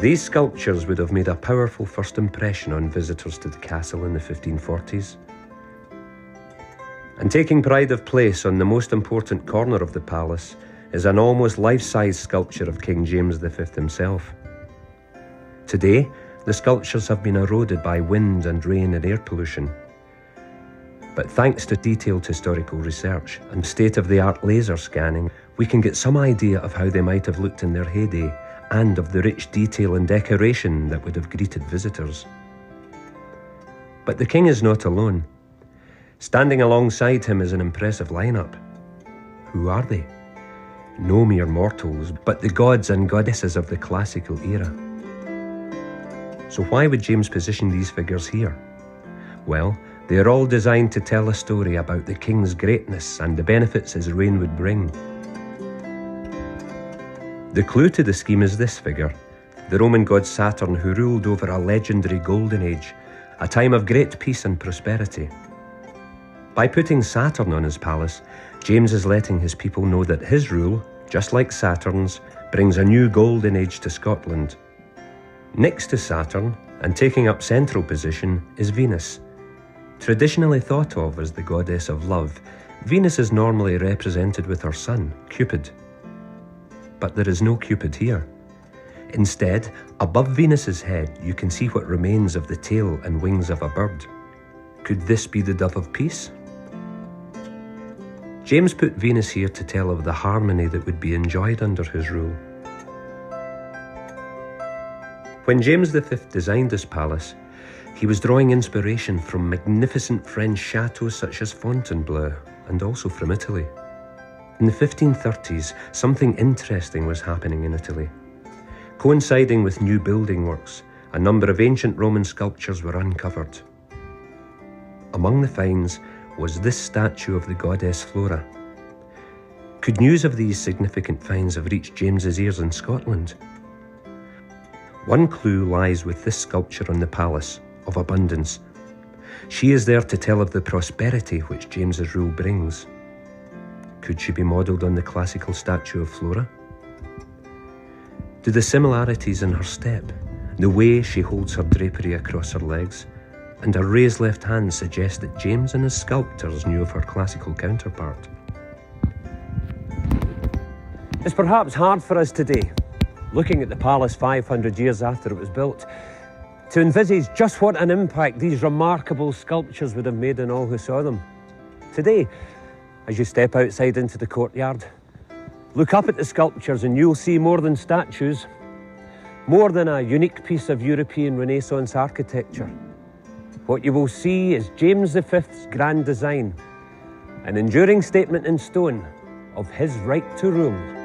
These sculptures would have made a powerful first impression on visitors to the castle in the 1540s. And taking pride of place on the most important corner of the palace is an almost life-size sculpture of King James V himself. Today, the sculptures have been eroded by wind and rain and air pollution. But thanks to detailed historical research and state-of-the-art laser scanning, we can get some idea of how they might have looked in their heyday and of the rich detail and decoration that would have greeted visitors. But the king is not alone. Standing alongside him is an impressive lineup. Who are they? No mere mortals, but the gods and goddesses of the classical era. So why would James position these figures here? Well, they are all designed to tell a story about the king's greatness and the benefits his reign would bring. The clue to the scheme is this figure, the Roman god Saturn, who ruled over a legendary golden age, a time of great peace and prosperity. By putting Saturn on his palace, James is letting his people know that his rule, just like Saturn's, brings a new golden age to Scotland. Next to Saturn, and taking up central position, is Venus. Traditionally thought of as the goddess of love, Venus is normally represented with her son, Cupid. But there is no Cupid here. Instead, above Venus's head, you can see what remains of the tail and wings of a bird. Could this be the dove of peace? James put Venus here to tell of the harmony that would be enjoyed under his rule. When James V designed this palace, he was drawing inspiration from magnificent French chateaux such as Fontainebleau, and also from Italy. In the 1530s, something interesting was happening in Italy. Coinciding with new building works, a number of ancient Roman sculptures were uncovered. Among the finds was this statue of the goddess Flora. Could news of these significant finds have reached James's ears in Scotland? One clue lies with this sculpture on the palace, of abundance. She is there to tell of the prosperity which James's rule brings. Could she be modelled on the classical statue of Flora? Do the similarities in her step, the way she holds her drapery across her legs, and her raised left hand suggest that James and his sculptors knew of her classical counterpart? It's perhaps hard for us today, looking at the palace 500 years after it was built, to envisage just what an impact these remarkable sculptures would have made on all who saw them. Today, as you step outside into the courtyard, look up at the sculptures and you'll see more than statues, more than a unique piece of European Renaissance architecture. What you will see is James V's grand design, an enduring statement in stone of his right to rule.